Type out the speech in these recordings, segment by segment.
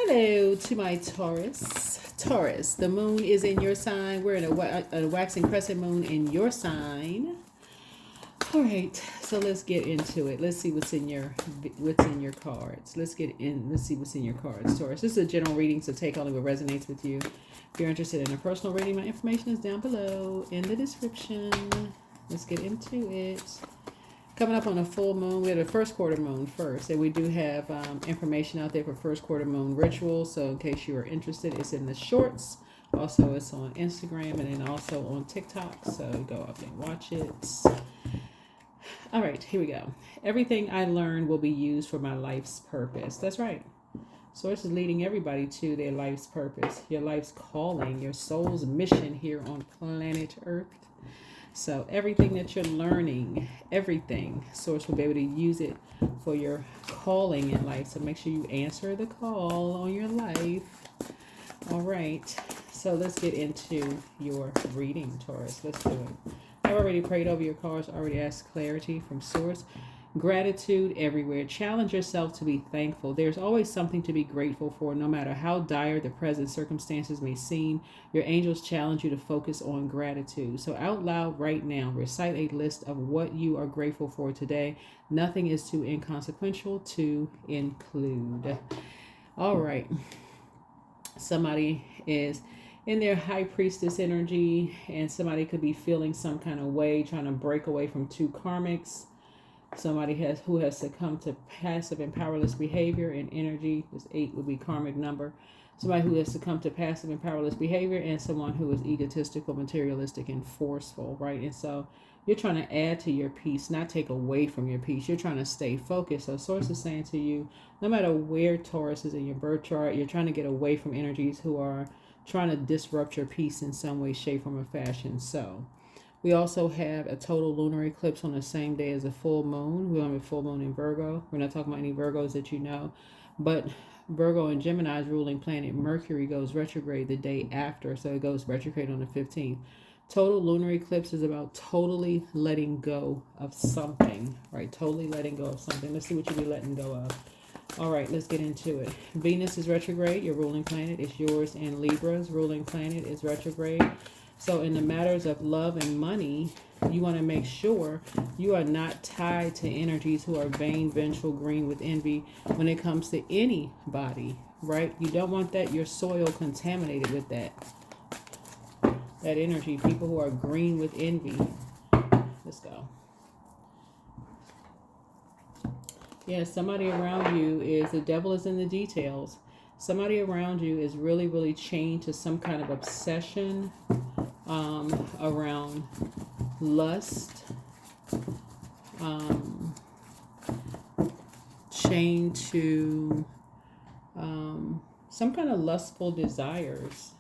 Hello to my Taurus. Taurus, the moon is in your sign. We're in a waxing crescent moon in your sign. All right, so let's get into it. Let's see what's in your cards. Let's see what's in your cards, Taurus. This is a general reading, so take only what resonates with you. If you're interested in a personal reading, my information is down below in the description. Let's get into it. Coming up on a full moon, we had a first quarter moon first, and we do have information out there for first quarter moon rituals. So in case you are interested, it's in the shorts. Also, it's on Instagram and then also on TikTok. So go up and watch it. All right, here we go. Everything I learned will be used for my life's purpose. That's right. Source is leading everybody to their life's purpose, your life's calling, your soul's mission here on planet Earth. So everything that you're learning, everything, Source will be able to use it for your calling in life. So make sure you answer the call on your life. All right. So let's get into your reading, Taurus. Let's do it. I've already prayed over your cards, already asked clarity from Source. Gratitude everywhere. Challenge yourself to be thankful. There's always something to be grateful for, no matter how dire the present circumstances may seem. Your angels challenge you to focus on gratitude. So out loud right now, recite a list of what you are grateful for today. Nothing is too inconsequential to include. All right. Somebody is in their high priestess energy, and somebody could be feeling some kind of way, trying to break away from two karmics. Somebody who has succumbed to passive and powerless behavior and energy. This 8 would be karmic number. Somebody who has succumbed to passive and powerless behavior, and someone who is egotistical, materialistic, and forceful, right? And so you're trying to add to your peace, not take away from your peace. You're trying to stay focused. So Source is saying to you, no matter where Taurus is in your birth chart, you're trying to get away from energies who are trying to disrupt your peace in some way, shape, form, or fashion. So we also have a total lunar eclipse on the same day as a full moon. We have a full moon in Virgo. We're not talking about any Virgos that you know, but Virgo and Gemini's ruling planet Mercury goes retrograde the day after, so it goes retrograde on the 15th. Total lunar eclipse is about totally letting go of something, right? Totally letting go of something. Let's see what you'll be letting go of. All right, let's get into it. Venus is retrograde. Your ruling planet is yours, and Libra's ruling planet is retrograde. So in the matters of love and money, you want to make sure you are not tied to energies who are vain, vengeful, green with envy when it comes to anybody, right? You don't want your soil contaminated with that energy. People who are green with envy. Let's go. Yeah, somebody around you the devil is in the details. Somebody around you is really, really chained to some kind of obsession around lust, chained to some kind of lustful desires.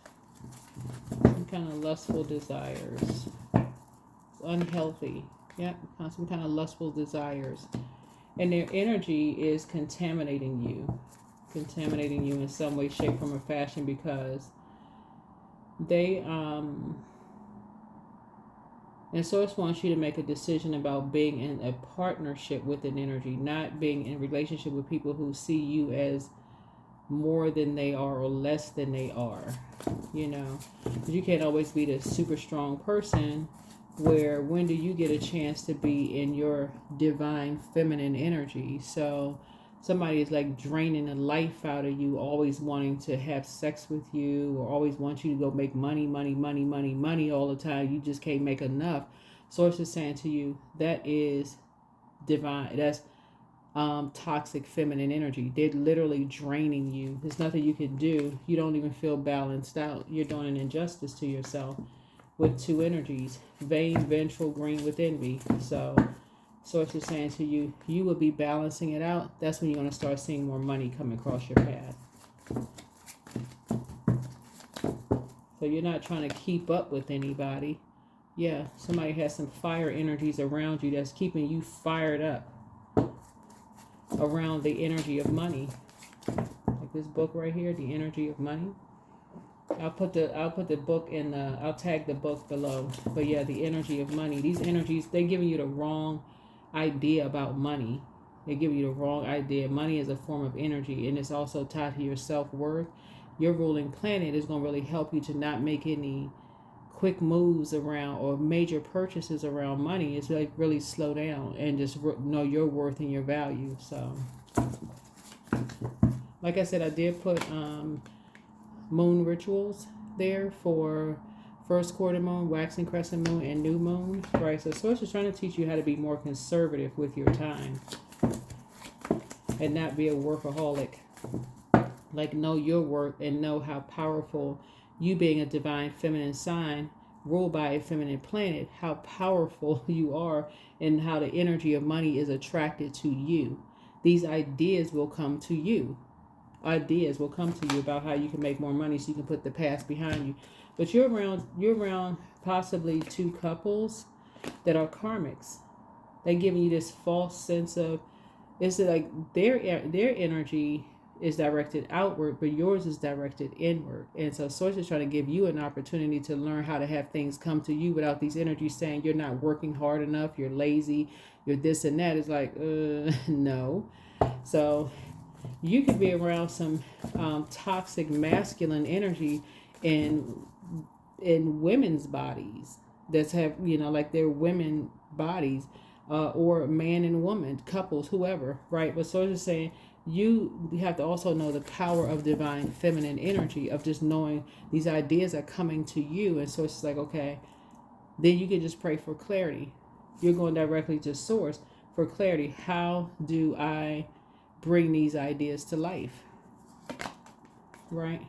Unhealthy. Yeah, some kind of lustful desires. And their energy is contaminating you in some way, shape, form, or fashion, because they and Source wants you to make a decision about being in a partnership with an energy, not being in relationship with people who see you as more than they are or less than they are, you know. But you can't always be the super strong person. Where when do you get a chance to be in your divine feminine energy? So somebody is like draining the life out of you, always wanting to have sex with you, or always want you to go make money all the time. You just can't make enough. Source is saying to you, that is divine. That's toxic feminine energy. They're literally draining you. There's nothing you can do. You don't even feel balanced out. You're doing an injustice to yourself with two energies, vain, vengeful, green with envy. So Source is saying to you, you will be balancing it out. That's when you're going to start seeing more money come across your path. So you're not trying to keep up with anybody. Yeah, somebody has some fire energies around you that's keeping you fired up around the energy of money. Like this book right here, The Energy of Money. I'll put the book in I'll tag the book below. But yeah, the energy of money. These energies, they're giving you the wrong idea about money. They give you the wrong idea. Money is a form of energy, and it's also tied to your self-worth. Your ruling planet is going to really help you to not make any quick moves around or major purchases around money. It's like really slow down and just know your worth and your value. So, like I said, I did put moon rituals there for first quarter moon, waxing crescent moon, and new moon. Right. So Source is trying to teach you how to be more conservative with your time and not be a workaholic. Like, know your worth and know how powerful you, being a divine feminine sign ruled by a feminine planet, how powerful you are and how the energy of money is attracted to you. These ideas will come to you. Ideas will come to you about how you can make more money so you can put the past behind you. But you're around possibly two couples that are karmics. They're giving you this false sense of, it's like their energy is directed outward, but yours is directed inward. And so Source is trying to give you an opportunity to learn how to have things come to you without these energies saying you're not working hard enough, you're lazy, you're this and that. It's like, no. So you could be around some toxic masculine energy in women's bodies that's have, like they're women bodies, or man and woman, couples, whoever, right? But Source is saying, you have to also know the power of divine feminine energy, of just knowing these ideas are coming to you. And so it's like, okay, then you can just pray for clarity. You're going directly to Source for clarity. How do I bring these ideas to life? Right?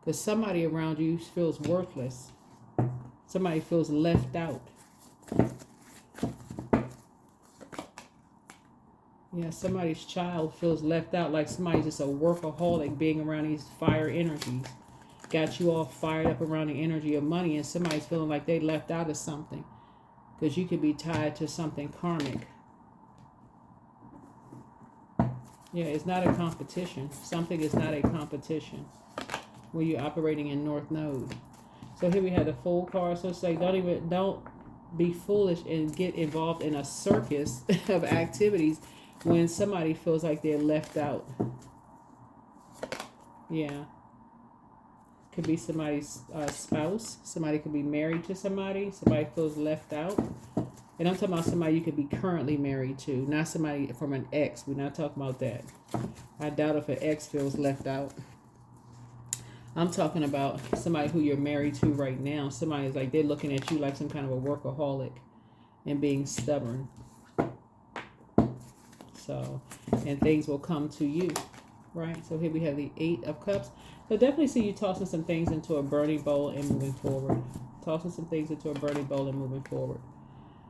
Because somebody around you feels worthless. Somebody feels left out. Yeah, somebody's child feels left out, like somebody's just a workaholic being around these fire energies. Got you all fired up around the energy of money, and somebody's feeling like they left out of something. Because you could be tied to something karmic. Yeah, it's not a competition. Something is not a competition when you're operating in North Node. So here we have the Fool card. So it's like, don't be foolish and get involved in a circus of activities when somebody feels like they're left out. Yeah. Could be somebody's spouse. Somebody could be married to somebody. Somebody feels left out. And I'm talking about somebody you could be currently married to. Not somebody from an ex. We're not talking about that. I doubt if an ex feels left out. I'm talking about somebody who you're married to right now. Somebody's like, they're looking at you like some kind of a workaholic and being stubborn. So, and things will come to you, right? So here we have the 8 of Cups. So definitely see you tossing some things into a burning bowl and moving forward. Tossing some things into a burning bowl and moving forward.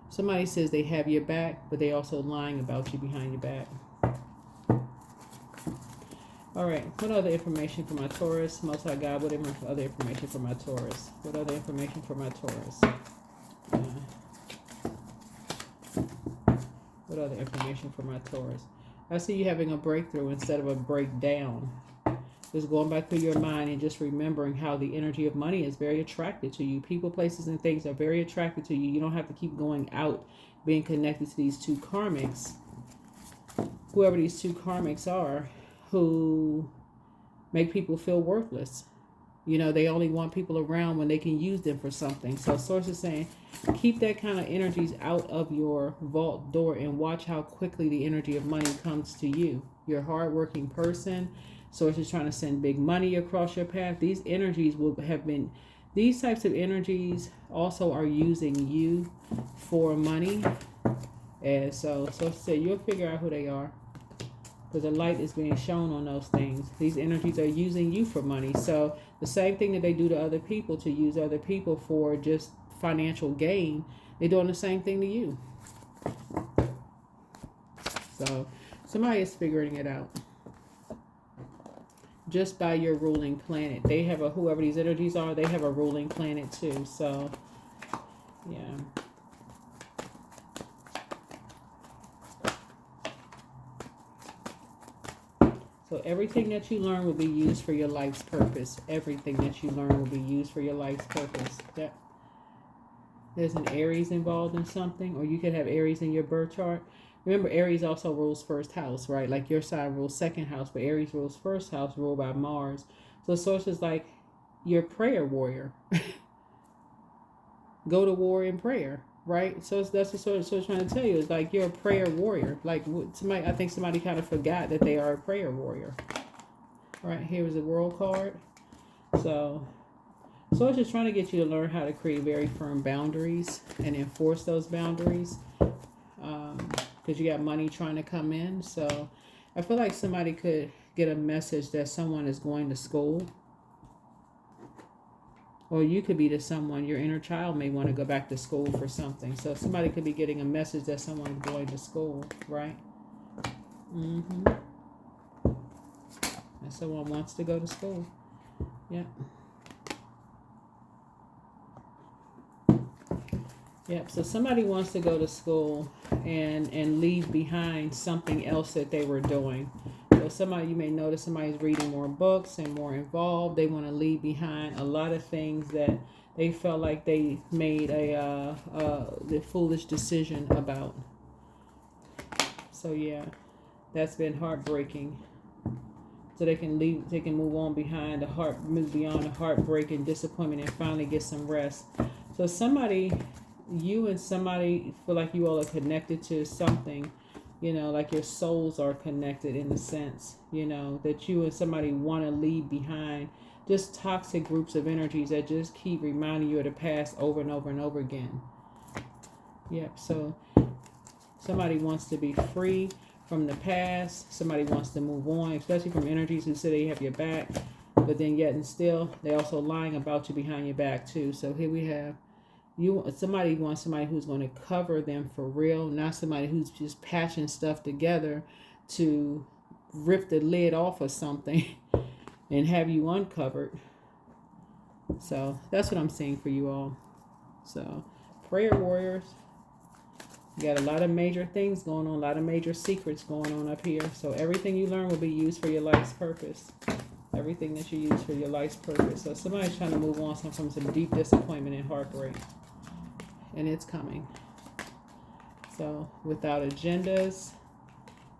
Somebody says they have your back, but they also lying about you behind your back. All right, what other information for my Taurus? Most High God, what other information for my Taurus? What other information for my Taurus? What other information for my Taurus? I see you having a breakthrough instead of a breakdown. Just going back through your mind and just remembering how the energy of money is very attracted to you. People, places, and things are very attracted to you. You don't have to keep going out being connected to these two karmics. Whoever these two karmics are, who make people feel worthless. They only want people around when they can use them for something. So Source is saying, keep that kind of energies out of your vault door and watch how quickly the energy of money comes to you. You're a hardworking person. Source is trying to send big money across your path. These energies these types of energies also are using you for money. And so Source said, you'll figure out who they are. Because the light is being shown on those things. These energies are using you for money. So the same thing that they do to other people, to use other people for just financial gain, they're doing the same thing to you. So somebody is figuring it out. Just by your ruling planet. They have whoever these energies are, they have a ruling planet too. So, yeah. So everything that you learn will be used for your life's purpose. Everything that you learn will be used for your life's purpose. There's an Aries involved in something, or you could have Aries in your birth chart. Remember, Aries also rules first house, right? Like your sign rules second house, but Aries rules first house, ruled by Mars. So the source is like, you're a prayer warrior. Go to war in prayer, right? So that's the sort of trying to tell you. It's like you're a prayer warrior. Like somebody, I think somebody kind of forgot that they are a prayer warrior. Right, here's the World card. So it's just trying to get you to learn how to create very firm boundaries and enforce those boundaries. Because you got money trying to come in. So I feel like somebody could get a message that someone is going to school. Or you could be to someone, your inner child may want to go back to school for something. So somebody could be getting a message that someone's going to school, right? Mm-hmm. And someone wants to go to school. Yep. Yep. So somebody wants to go to school and leave behind something else that they were doing. So somebody, you may notice somebody's reading more books and more involved. They want to leave behind a lot of things that they felt like they made the foolish decision about. So yeah, that's been heartbreaking. So they can leave, they can move on behind the heart, move beyond the heartbreak and disappointment, and finally get some rest. So somebody, you and somebody feel like you all are connected to something. You know, like your souls are connected in the sense, you know, that you and somebody want to leave behind just toxic groups of energies that just keep reminding you of the past over and over and over again. Yep. So somebody wants to be free from the past. Somebody wants to move on, especially from energies who say they have your back, but then yet and still they also lying about you behind your back too. So here we have, somebody wants somebody who's going to cover them for real, not somebody who's just patching stuff together to rip the lid off of something and have you uncovered. So that's what I'm seeing for you all. So prayer warriors, you got a lot of major things going on, a lot of major secrets going on up here. So everything you learn will be used for your life's purpose. Everything that you use for your life's purpose. So somebody's trying to move on from some deep disappointment and heartbreak. And it's coming. So without agendas,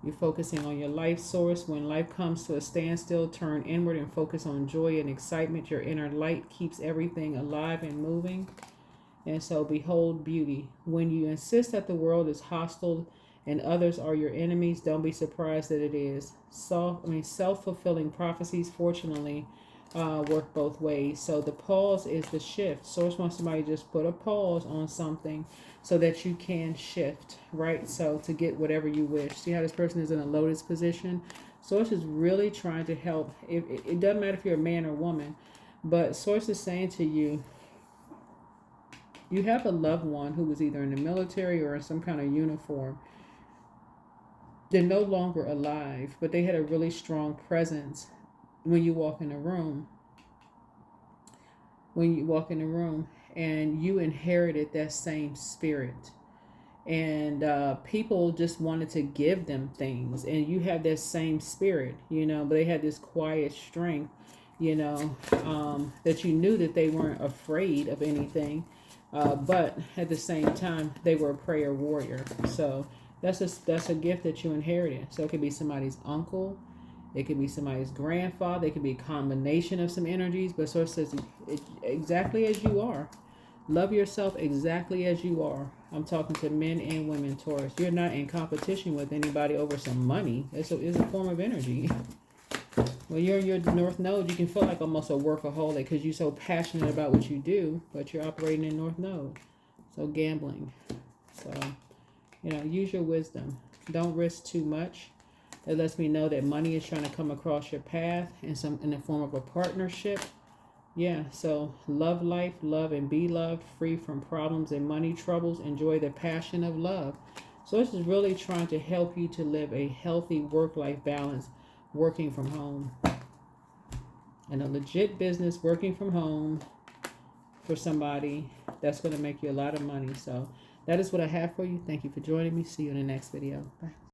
you're focusing on your life source. When life comes to a standstill, turn inward and focus on joy and excitement. Your inner light keeps everything alive and moving. And so behold beauty. When you insist that the world is hostile and others are your enemies, don't be surprised that it is. Self-fulfilling prophecies, fortunately, work both ways. So the pause is the shift. Source wants somebody to just put a pause on something so that you can shift, right? So to get whatever you wish. See how this person is in a lotus position? Source is really trying to help. It doesn't matter if you're a man or woman, but Source is saying to you, you have a loved one who was either in the military or in some kind of uniform. They're no longer alive, but they had a really strong presence when you walk in a room. When you walk in a room and you inherited that same spirit. And people just wanted to give them things. And you have that same spirit, you know, but they had this quiet strength, you know, that you knew that they weren't afraid of anything. But at the same time, they were a prayer warrior. So that's a gift that you inherited. So it could be somebody's uncle. It could be somebody's grandfather. It could be a combination of some energies. But Source says exactly as you are. Love yourself exactly as you are. I'm talking to men and women, Taurus. You're not in competition with anybody over some money. It's a form of energy. When you're in your North Node, you can feel like almost a workaholic because you're so passionate about what you do, but you're operating in North Node. So gambling. So, you know, use your wisdom. Don't risk too much. It lets me know that money is trying to come across your path in the form of a partnership. Yeah, so love life, love and be loved, free from problems and money troubles. Enjoy the passion of love. So this is really trying to help you to live a healthy work-life balance working from home. And a legit business working from home for somebody that's going to make you a lot of money. So that is what I have for you. Thank you for joining me. See you in the next video. Bye.